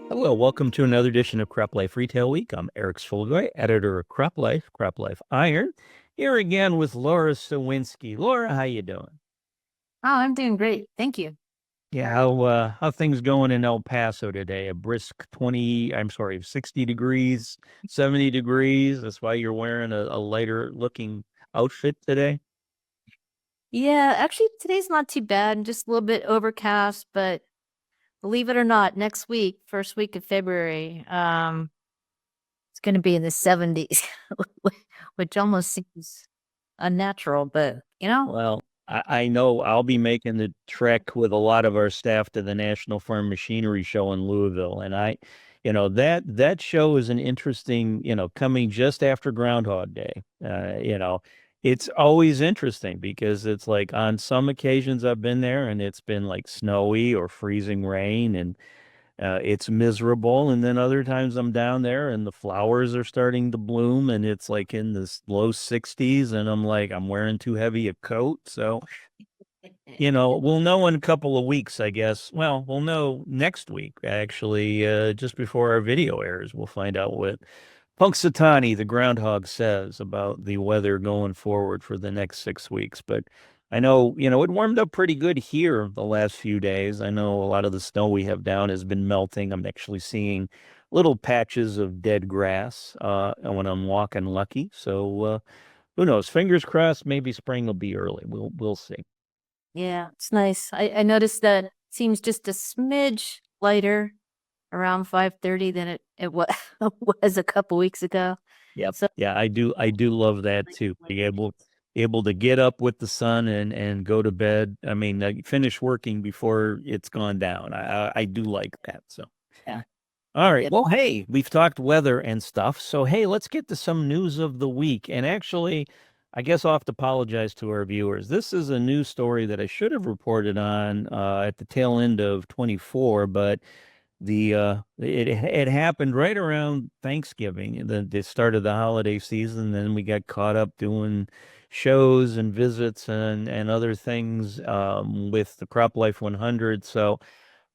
Hello, welcome to another edition of Crop Life Retail Week. I'm Eric Sfiligoj, editor of Crop Life Iron, here again with Laura Sowinski. Laura, how you doing? Oh, I'm doing great. Thank you. Yeah, how things going in El Paso today? A brisk 60 degrees, 70 degrees. That's why you're wearing a lighter looking outfit today. Yeah, actually, today's not too bad. Just a little bit overcast, but believe it or not, next week, first week of February, it's going to be in the 70s, which almost seems unnatural, but Well, I know I'll be making the trek with a lot of our staff to the National Farm Machinery Show in Louisville. And that show is an interesting, coming just after Groundhog Day. It's always interesting because it's like on some occasions I've been there and it's been like snowy or freezing rain and it's miserable. And then other times I'm down there and the flowers are starting to bloom and it's like in the low 60s. And I'm like, I'm wearing too heavy a coat. So, we'll know in a couple of weeks, I guess. Well, we'll know next week, actually, just before our video airs. We'll find out what Punxsutawney, the groundhog, says about the weather going forward for the next 6 weeks. But I know, it warmed up pretty good here the last few days. I know a lot of the snow we have down has been melting. I'm actually seeing little patches of dead grass when I'm walking lucky. So who knows? Fingers crossed, maybe spring will be early. We'll see. yeah, it's nice. I noticed that it seems just a smidge lighter around 5:30 than it was, was a couple weeks ago. Yep. So, Yeah, I do love that too. Be able to get up with the sun and go to bed. I mean, finish working before it's gone down. I do like that. So, yeah. all right. Yep. Well, hey, we've talked weather and stuff. So, hey, let's get to some news of the week. And actually, I guess I'll have to apologize to our viewers. This is a news story that I should have reported on at the tail end of 24, but it happened right around Thanksgiving, the start of the holiday season. Then we got caught up doing shows and visits and other things with the Crop Life 100. So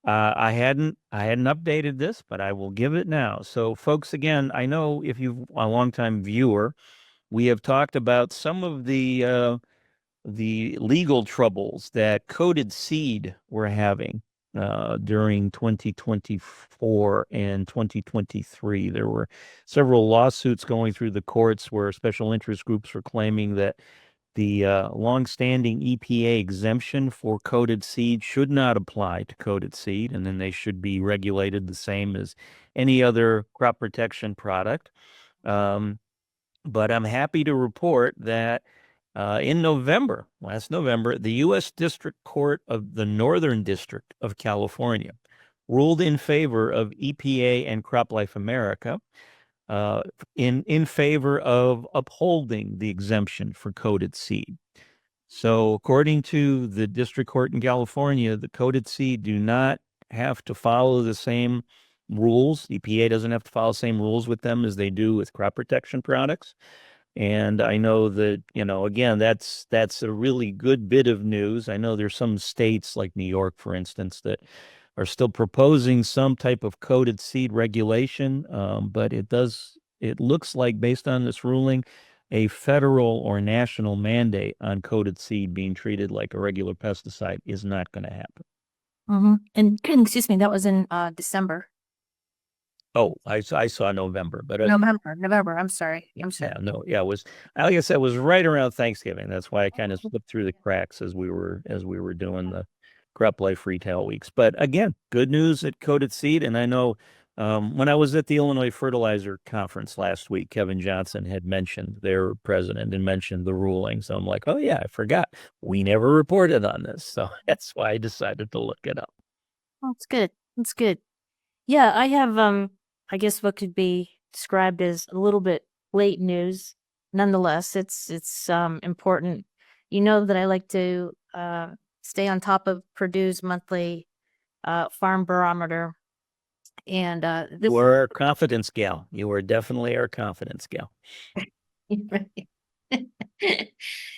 I hadn't updated this, but I will give it now. So, folks, again, I know if you're a longtime viewer, we have talked about some of the legal troubles that coated seed were having during 2024 and 2023. There were several lawsuits going through the courts where special interest groups were claiming that the longstanding EPA exemption for coated seed should not apply to coated seed, and then they should be regulated the same as any other crop protection product. Um, but I'm happy to report that in November, last November, the U.S. District Court of the Northern District of California ruled in favor of EPA and CropLife America uh, in favor of upholding the exemption for coated seed. So, according to the district court in California, the coated seed do not have to follow the same rules. EPA doesn't have to follow the same rules with them as they do with crop protection products. And I know that, again, that's a really good bit of news. I know there's some states like New York, for instance, that are still proposing some type of coated seed regulation, but it looks like based on this ruling, a federal or national mandate on coated seed being treated like a regular pesticide is not going to happen. And excuse me, that was in December. Oh, I saw November, but November. I'm sorry. I'm sorry. yeah, no, yeah, it was like I said, it was right around Thanksgiving. That's why I kind of slipped through the cracks as we were doing the Crop Life Retail Weeks. But again, good news at Coated Seed, and I know when I was at the Illinois Fertilizer Conference last week, Kevin Johnson had mentioned their president and mentioned the ruling. So I'm like, oh yeah, I forgot. We never reported on this, so that's why I decided to look it up. Oh, it's good. It's good. Yeah, I have I guess what could be described as a little bit late news. Nonetheless, it's important. You know that I like to stay on top of Purdue's monthly farm barometer, and You were our confidence gal. You were definitely our confidence gal.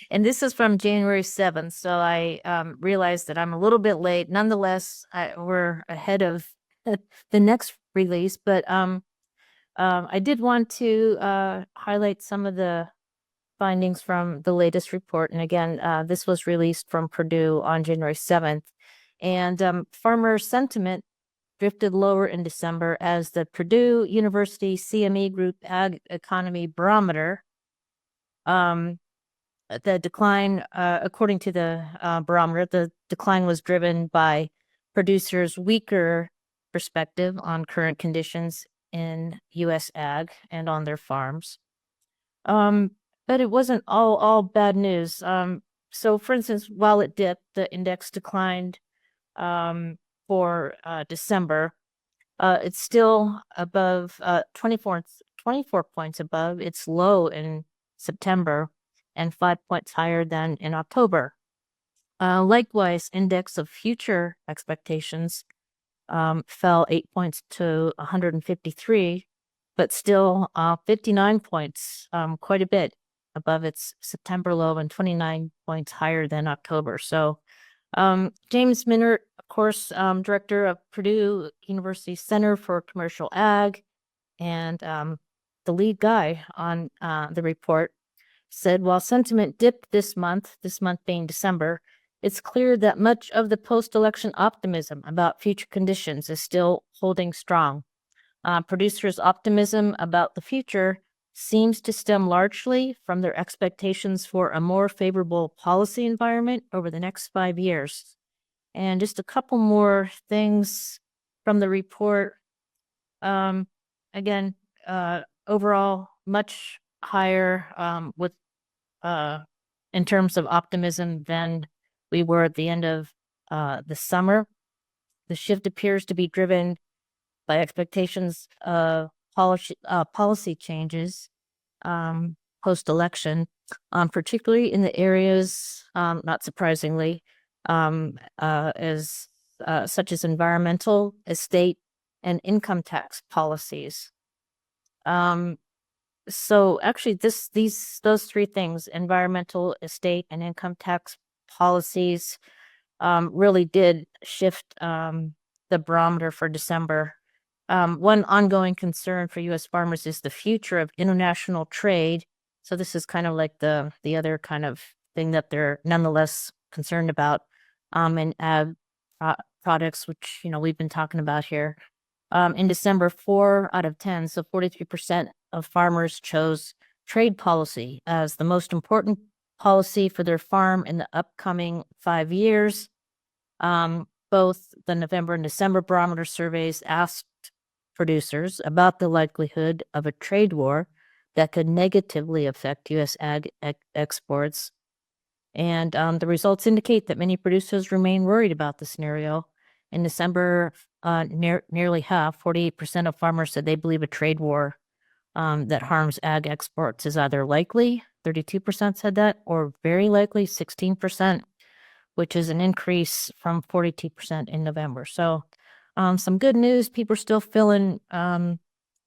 and this is from January 7th, so I realized that I'm a little bit late. Nonetheless, we're ahead of the next release, but I did want to highlight some of the findings from the latest report. And again, this was released from Purdue on January 7th. And farmer sentiment drifted lower in December as the Purdue University CME Group Ag Economy Barometer, the decline, according to the barometer, the decline was driven by producers' weaker perspective on current conditions in U.S. ag and on their farms. But it wasn't all bad news. So, for instance, while it dipped, the index declined for December. It's still above 24 points above its low in September and 5 points higher than in October. Likewise, index of future expectations fell 8 points to 153, but still 59 points, quite a bit above its September low and 29 points higher than October. So James Minert, of course, director of Purdue University Center for Commercial Ag and the lead guy on the report, said while sentiment dipped this month being December, it's clear that much of the post-election optimism about future conditions is still holding strong. Producers' optimism about the future seems to stem largely from their expectations for a more favorable policy environment over the next 5 years. And just a couple more things from the report. Again, overall, much higher with in terms of optimism than we were at the end of the summer. The shift appears to be driven by expectations of policy changes post-election, particularly in the areas, not surprisingly, as such as environmental, estate, and income tax policies. So actually, those three things, environmental, estate, and income tax policies, really did shift the barometer for December. One ongoing concern for U.S. farmers is the future of international trade. So this is kind of like the other kind of thing that they're nonetheless concerned about in ag products, which we've been talking about here. In December, 4 out of 10, so 43% of farmers chose trade policy as the most important policy for their farm in the upcoming 5 years. Both the November and December barometer surveys asked producers about the likelihood of a trade war that could negatively affect U.S. ag exports. And the results indicate that many producers remain worried about the scenario. In December, nearly half, 48% of farmers said they believe a trade war that harms ag exports is either likely, 32% said that, or very likely, 16%, which is an increase from 42% in November. So some good news. People are still feeling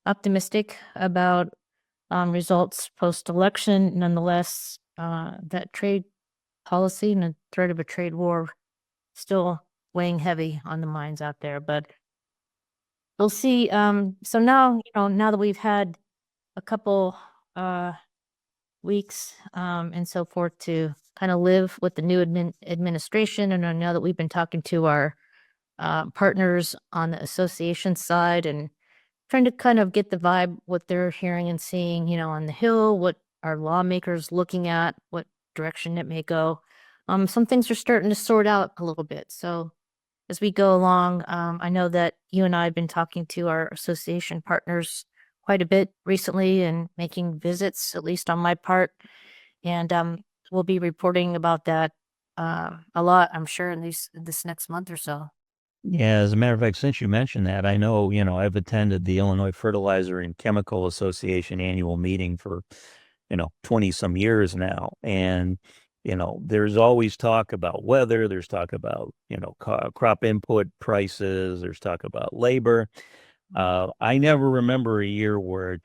optimistic about results post-election. Nonetheless, that trade policy and the threat of a trade war still weighing heavy on the minds out there. But we'll see. So now, now that we've had a couple weeks and so forth to kind of live with the new administration, and I know that we've been talking to our partners on the association side and trying to kind of get the vibe, what they're hearing and seeing, on the Hill, what our lawmakers looking at, what direction it may go. Some things are starting to sort out a little bit. So as we go along, I know that you and I have been talking to our association partners quite a bit recently and making visits, at least on my part. And we'll be reporting about that a lot, I'm sure, in this next month or so. Yeah, as a matter of fact, since you mentioned that, I know, I've attended the Illinois Fertilizer and Chemical Association annual meeting for, 20 some years now. And, there's always talk about weather, there's talk about, crop input prices, there's talk about labor. I never remember a year where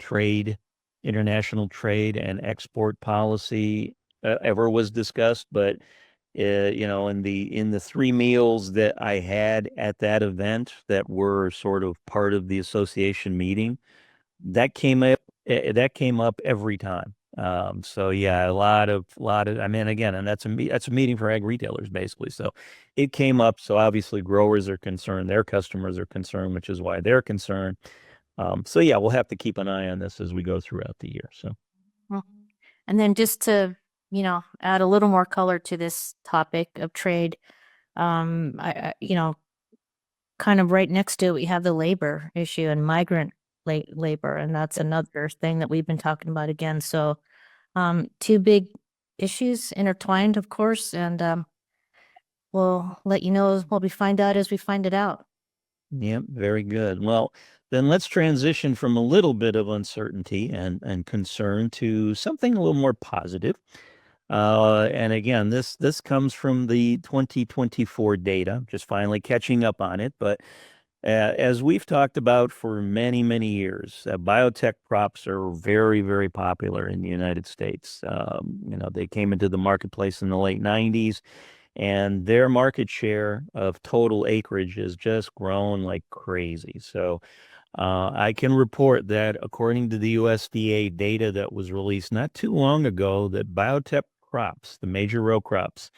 international trade and export policy ever was discussed, but in the three meals that I had at that event that were sort of part of the association meeting, that came up every time. So yeah, a lot of I mean again, and that's a meeting for ag retailers basically. So it came up. So obviously growers are concerned, their customers are concerned, which is why they're concerned. So yeah, we'll have to keep an eye on this as we go throughout the year. So Well, and then just to, add a little more color to this topic of trade, kind of right next to it, we have the labor issue and migrant labor, and that's another thing that we've been talking about again. So, two big issues intertwined, of course, and we'll let you know what we find out as we find it out. yeah, very good. Well, then let's transition from a little bit of uncertainty and concern to something a little more positive. And again, this comes from the 2024 data, just finally catching up on it. But as we've talked about for many, many years, biotech crops are very, very popular in the United States. They came into the marketplace in the late 90s, and their market share of total acreage has just grown like crazy. So I can report that according to the USDA data that was released not too long ago, that biotech crops, the major row crops,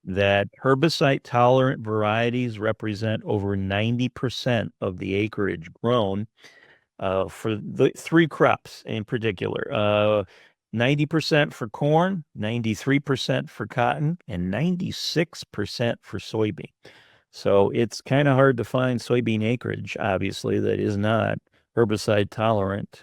that herbicide tolerant varieties represent over 90% of the acreage grown for the three crops in particular. 90% for corn, 93% for cotton, and 96% for soybean. So it's kind of hard to find soybean acreage, obviously, that is not herbicide tolerant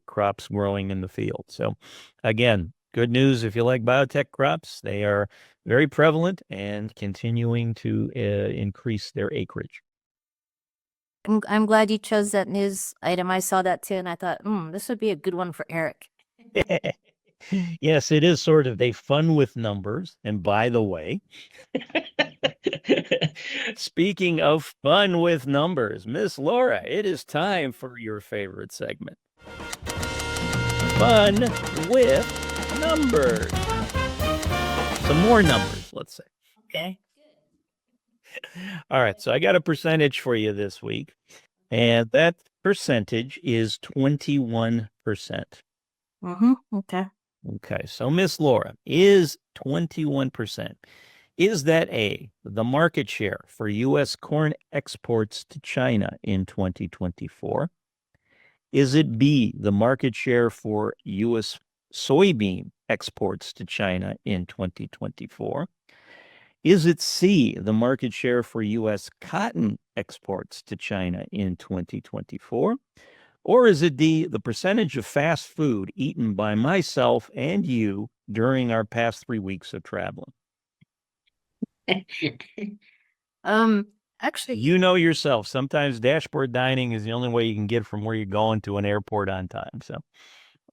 crops growing in the field. So again, good news if you like biotech crops. They are very prevalent and continuing to increase their acreage. I'm glad you chose that news item. I saw that too, and I thought, this would be a good one for Eric. Yes, it is sort of they fun with numbers. And by the way, speaking of fun with numbers, Miss Laura, it is time for your favorite segment. Fun with numbers. Some more numbers, let's say. Okay. All right, so I got a percentage for you this week, and that percentage is 21%. Okay. Okay, so Miss Laura, is 21%. Is that A, the market share for U.S. corn exports to China in 2024? Is it B, the market share for U.S. soybean exports to China in 2024? Is it C, the market share for U.S. cotton exports to China in 2024? Or is it D, the percentage of fast food eaten by myself and you during our past 3 weeks of traveling? Um, actually, You know yourself, sometimes dashboard dining is the only way you can get from where you're going to an airport on time. So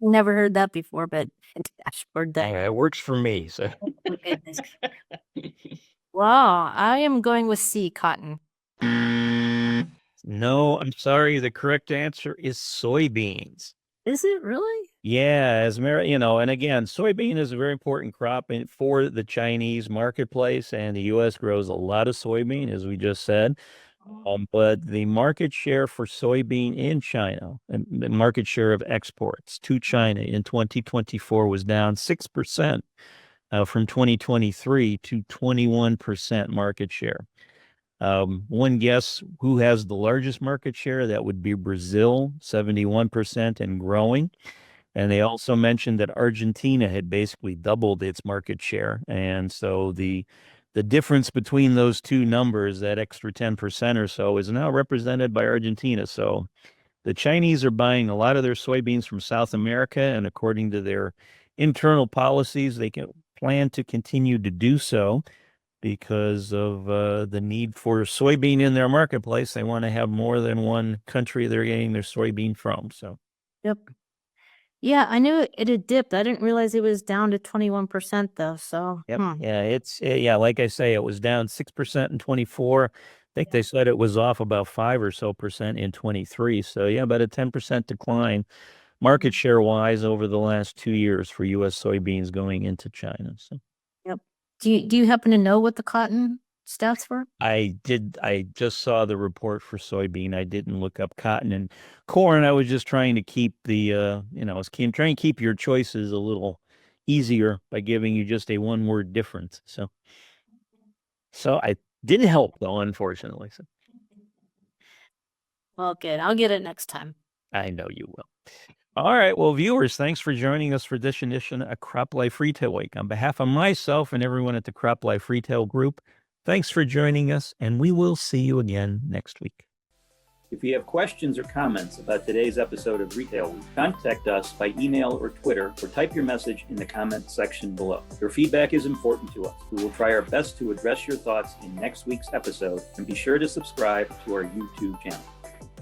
never heard that before, but dashboard that. it works for me. So Oh my goodness. Wow, I am going with C, cotton. no, I'm sorry. The correct answer is soybeans. Is it really? Yeah, and again, soybean is a very important crop for the Chinese marketplace, and the U.S. grows a lot of soybean, as we just said. But the market share for soybean in China and the market share of exports to China in 2024 was down 6% from 2023 to 21% market share. One guess who has the largest market share? That would be Brazil, 71% and growing. And they also mentioned that Argentina had basically doubled its market share. And so the difference between those two numbers, that extra 10% or so, is now represented by Argentina. So the Chinese are buying a lot of their soybeans from South America, and according to their internal policies, they can plan to continue to do so because of the need for soybean in their marketplace. They want to have more than one country they're getting their soybean from. So Yep. Yeah, I knew it had dipped. I didn't realize it was down to 21% though. So, yep. Yeah, yeah, like I say, it was down 6% in 24. I think they said it was off about 5% or so in 23. So yeah, about a 10% decline market share wise over the last 2 years for US soybeans going into China. So Yep. Do you happen to know what the cotton stats were? I did. I just saw the report for soybean. I didn't look up cotton and corn. I was just trying to keep I was trying to keep your choices a little easier by giving you just a one word difference. So I didn't help though, unfortunately. So Well, good. I'll get it next time. I know you will. All right. Well, viewers, thanks for joining us for this edition of Crop Life Retail Week. On behalf of myself and everyone at the Crop Life Retail Group, thanks for joining us, and we will see you again next week. If you have questions or comments about today's episode of Retail Week, contact us by email or Twitter, or type your message in the comments section below. Your feedback is important to us. We will try our best to address your thoughts in next week's episode, and be sure to subscribe to our YouTube channel.